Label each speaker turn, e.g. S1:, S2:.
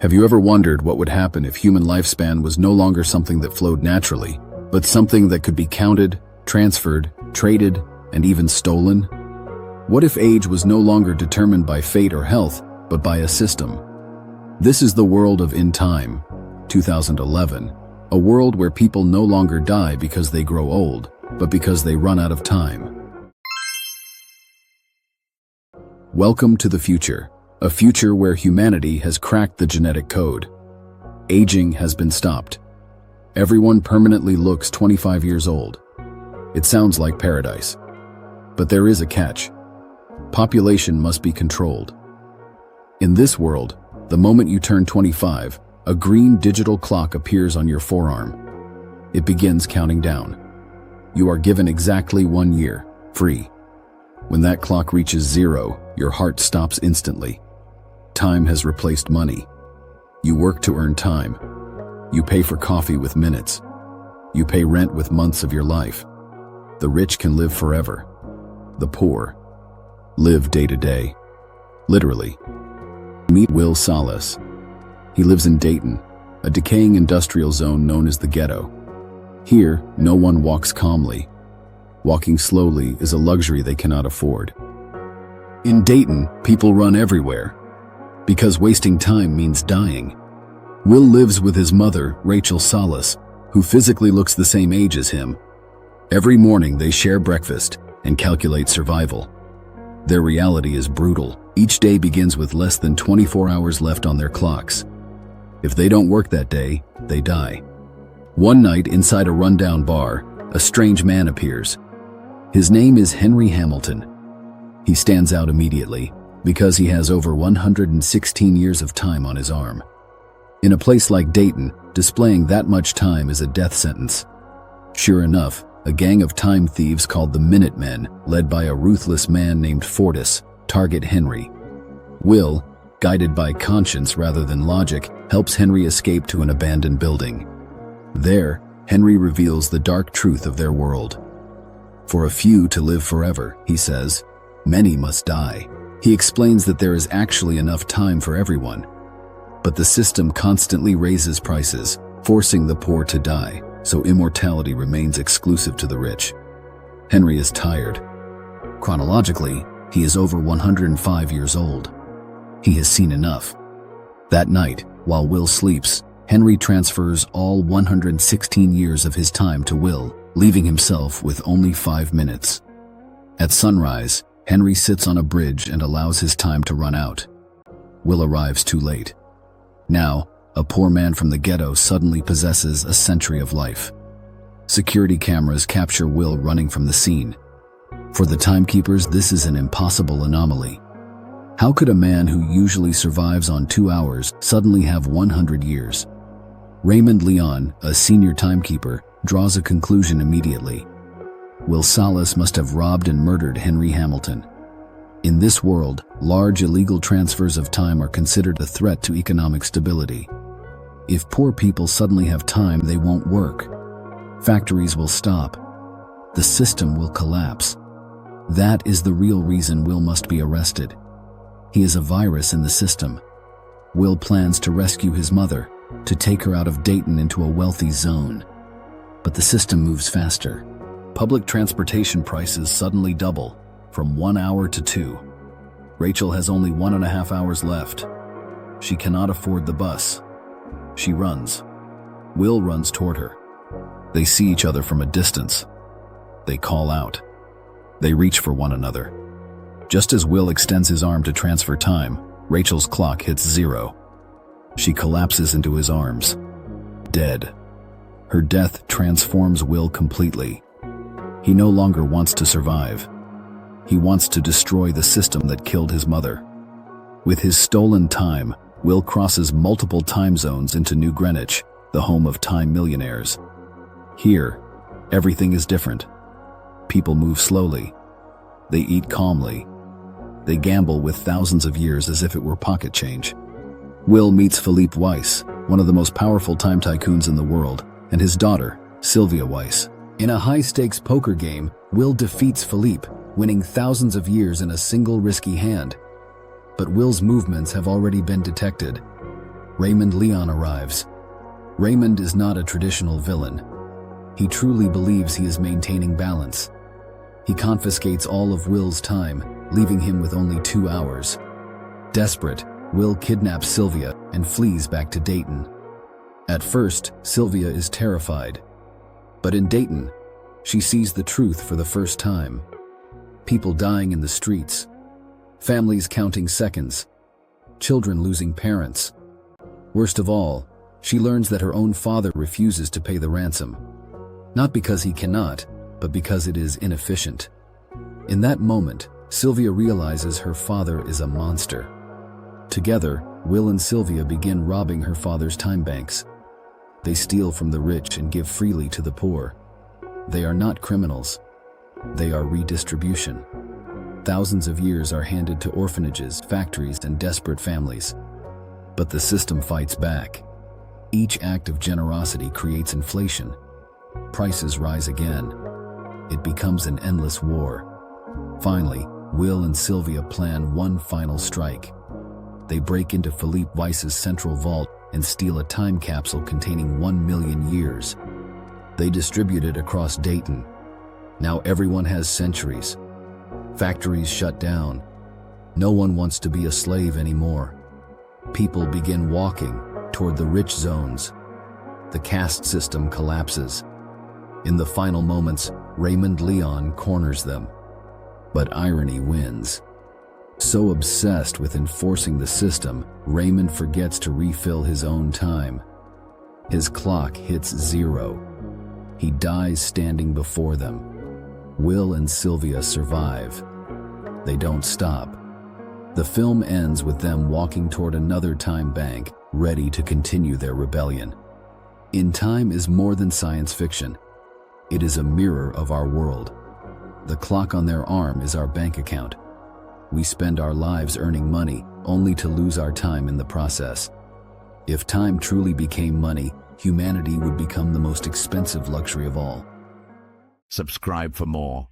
S1: Have you ever wondered what would happen if human lifespan was no longer something that flowed naturally, but something that could be counted, transferred, traded, and even stolen? What if age was no longer determined by fate or health, but by a system? This is the world of In Time, 2011, a world where people no longer die because they grow old, but because they run out of time. Welcome to the future, a future where humanity has cracked the genetic code. Aging has been stopped. Everyone permanently looks 25 years old. It sounds like paradise. But there is a catch. Population must be controlled. In this world, the moment you turn 25, a green digital clock appears on your forearm. It begins counting down. You are given exactly 1 year, free. When that clock reaches 0, your heart stops instantly. Time has replaced money. You work to earn time. You pay for coffee with minutes. You pay rent with months of your life. The rich can live forever. The poor live day to day. Literally. Meet Will Salas. He lives in Dayton, a decaying industrial zone known as the ghetto. Here, no one walks calmly. Walking slowly is a luxury they cannot afford. In Dayton, people run everywhere, because wasting time means dying. Will lives with his mother, Rachel Salas, who physically looks the same age as him. Every morning they share breakfast and calculate survival. Their reality is brutal. Each day begins with less than 24 hours left on their clocks. If they don't work that day, they die. One night inside a rundown bar, a strange man appears. His name is Henry Hamilton. He stands out immediately because he has over 116 years of time on his arm. In a place like Dayton, displaying that much time is a death sentence. Sure enough, a gang of time thieves called the Minutemen, led by a ruthless man named Fortis, target Henry. Will, guided by conscience rather than logic, helps Henry escape to an abandoned building. There, Henry reveals the dark truth of their world. For a few to live forever, he says, many must die. He explains that there is actually enough time for everyone. But the system constantly raises prices, forcing the poor to die, so immortality remains exclusive to the rich. Henry is tired. Chronologically, he is over 105 years old. He has seen enough. That night, while Will sleeps, Henry transfers all 116 years of his time to Will, leaving himself with only 5 minutes. At sunrise, Henry sits on a bridge and allows his time to run out. Will arrives too late. Now, a poor man from the ghetto suddenly possesses a century of life. Security cameras capture Will running from the scene. For the timekeepers, this is an impossible anomaly. How could a man who usually survives on 2 hours suddenly have 100 years? Raymond Leon, a senior timekeeper, draws a conclusion immediately. Will Salas must have robbed and murdered Henry Hamilton. In this world, large illegal transfers of time are considered a threat to economic stability. If poor people suddenly have time, they won't work. Factories will stop. The system will collapse. That is the real reason Will must be arrested. He is a virus in the system. Will plans to rescue his mother, to take her out of Dayton into a wealthy zone. But the system moves faster. Public transportation prices suddenly double, from 1 hour to 2. Rachel has only 1.5 hours left. She cannot afford the bus. She runs. Will runs toward her. They see each other from a distance. They call out. They reach for one another. Just as Will extends his arm to transfer time, Rachel's clock hits 0. She collapses into his arms, dead. Her death transforms Will completely. He no longer wants to survive. He wants to destroy the system that killed his mother. With his stolen time, Will crosses multiple time zones into New Greenwich, the home of time millionaires. Here, everything is different. People move slowly. They eat calmly. They gamble with thousands of years as if it were pocket change. Will meets Philippe Weiss, one of the most powerful time tycoons in the world, and his daughter, Sylvia Weiss. In a high-stakes poker game, Will defeats Philippe, winning thousands of years in a single risky hand. But Will's movements have already been detected. Raymond Leon arrives. Raymond is not a traditional villain. He truly believes he is maintaining balance. He confiscates all of Will's time, leaving him with only 2 hours. Desperate, Will kidnaps Sylvia and flees back to Dayton. At first, Sylvia is terrified. But in Dayton, she sees the truth for the first time. People dying in the streets, families counting seconds, children losing parents. Worst of all, she learns that her own father refuses to pay the ransom. Not because he cannot, but because it is inefficient. In that moment, Sylvia realizes her father is a monster. Together, Will and Sylvia begin robbing her father's time banks. They steal from the rich and give freely to the poor. They are not criminals. They are redistribution. Thousands of years are handed to orphanages, factories, and desperate families. But the system fights back. Each act of generosity creates inflation. Prices rise again. It becomes an endless war. Finally, Will and Sylvia plan one final strike. They break into Philippe Weiss's central vault and steal a time capsule containing 1 million years. They distribute it across Dayton. Now everyone has centuries. Factories shut down. No one wants to be a slave anymore. People begin walking toward the rich zones. The caste system collapses. In the final moments, Raymond Leon corners them. But irony wins. So obsessed with enforcing the system, Raymond forgets to refill his own time. His clock hits 0. He dies standing before them. Will and Sylvia survive. They don't stop. The film ends with them walking toward another time bank, ready to continue their rebellion. In Time is more than science fiction. It is a mirror of our world. The clock on their arm is our bank account. We spend our lives earning money, only to lose our time in the process. If time truly became money, humanity would become the most expensive luxury of all.
S2: Subscribe for more.